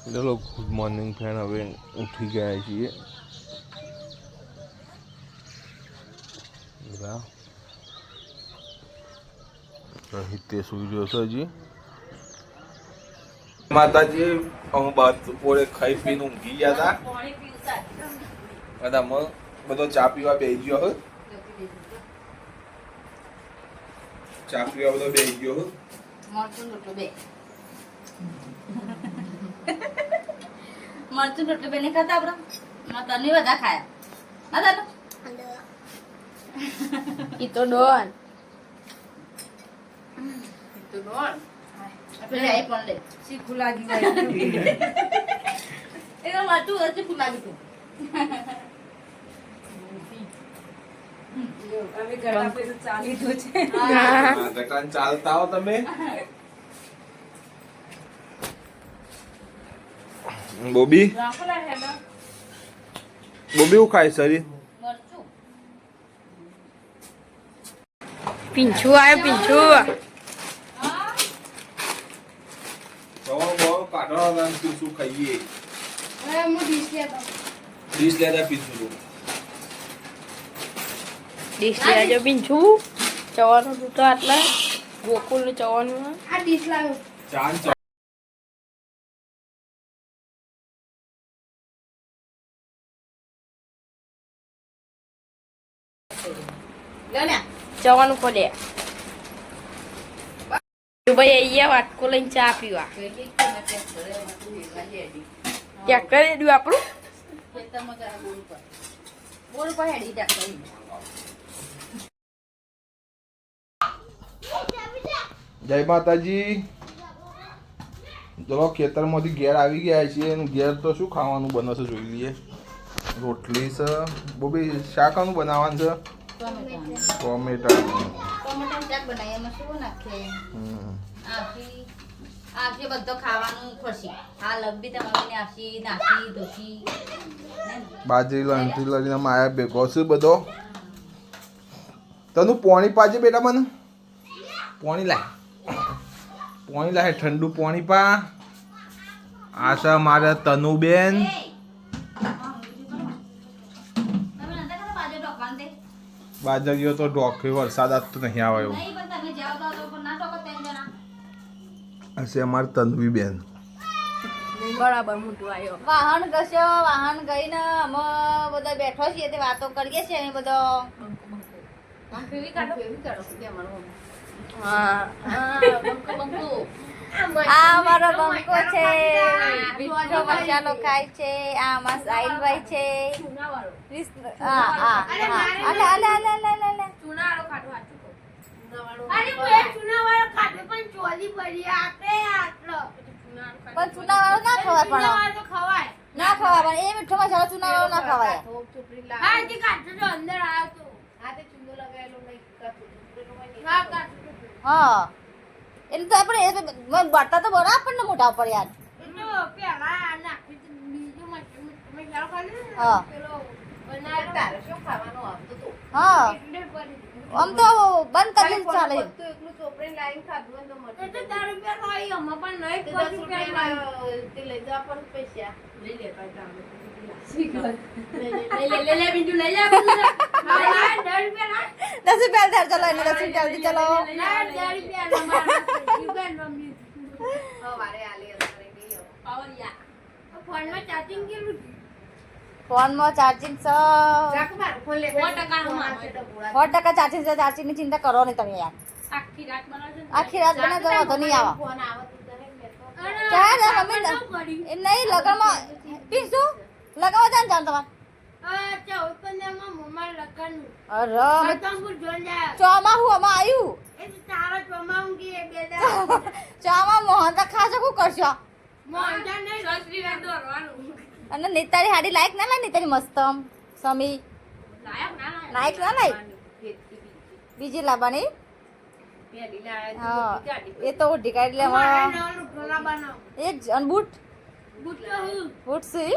ચલો good morning friend, હવે ઉઠી ગયા છીએ. હિતે સુઈ ગયો છે હજી. માતાજી હું બપોરે ખાઈ પીને ઊંઘી ગયા હતા. બધો ચા પીવા બેસી ગયો હોય. ચા પીવા બધો બેસી ગયો હોય. મરચું રોટલી બેને ખાતા આપણે તને બધા ખાયા ના દાદા ઈ તો ડોન આપણે આઈ પણ લે શીખું લાગી ગયું એ મરચું શીખું લાગી તું અમે ઘરના પૈસા ચાલી દો છે હા દુકાન ચાલતા હો તમે. બોબી બોબી હું ખાય સરી પિંછુ આવ્યો પિંછુ શું ખાઈએ ડીશ લેતા પીછું ડીશ લેજો પિંછુ ચવાનું દૂધ આટલા ગોકુલ ને ચવાનું આ ડીશ લાવ્યો ચાંદ ચવાનું પડે ભાઈ અહીંયા વાટકો લઈને ચા પીવા ચેક કરી દઉં આપણું જય માતાજી. ચલો ખેતરમાંથી ઘેર આવી ગયા છીએ. ઘેર તો શું ખાવાનું બનશે જોઈ લઈએ. રોટલી છે બોબી, શાકાનું બનાવવાનું છે ટોમેટા શાક બનાવીએ એમાં શું નાખે આપી બધો ખાવાનું ખુશી આ લંબી તમારી આપી નાખી ધોશી બાજરી લણતી લઈને માયા ભેગો છે બધો. તનું પાણી પાજે બેટા, મને પાણી લાય ઠંડુ પાણી પા. આ છે મારા તનુબેન. બાજરીઓ તો ઢોકે વરસાદ આજ તો નહીં આવે એવું. હશે અમારી તન્વી બેન. બરાબર મોટું આવ્યો વાહન ગસ્યો વાહન ગઈને અમે બધા બેઠો છીએ તે વાતો કરીએ છીએ અને બધો આ અમારો બંકો છે. મીઠો મસાલો ખાય છે. આ અમાર સાહિલભાઈ છે. પણ ચૂનાવાળો ના ખવાય ના ખવાય પણ એ મીઠો મસાલો ચૂનાવાળો ના ખવાય. હા એટલે તો આપણે બટા તો બરાબર આપણને મોટા ઉપર યાર. હા આમ તો બંધ કરીને ચાલે. દસ રૂપિયા ચલો એને 10 રૂપિયા ચલો. ફોનમાં ચાર્જિંગ 100% ચાર્જિંગ છે. ચાર્જિંગ ની ચિંતા કરો નહીં તમે યાર. આખી રાત બનાવજો તો નહીં આવે. નહીં લગનમાં પીશું લગાવવા જાય ને જાણ તમારે. ચોમાહું આમાં આવ્યું. ચોમા મોહન ખાસ શું કરશો? અને નેતારી હાડી લાયક ના લાય. નેતારી મસ્ત સમી લાયક ના લાય. બીજી લાવવાની. હા એ તો ઓઢી કાઢી લે. એ જ બૂટ સી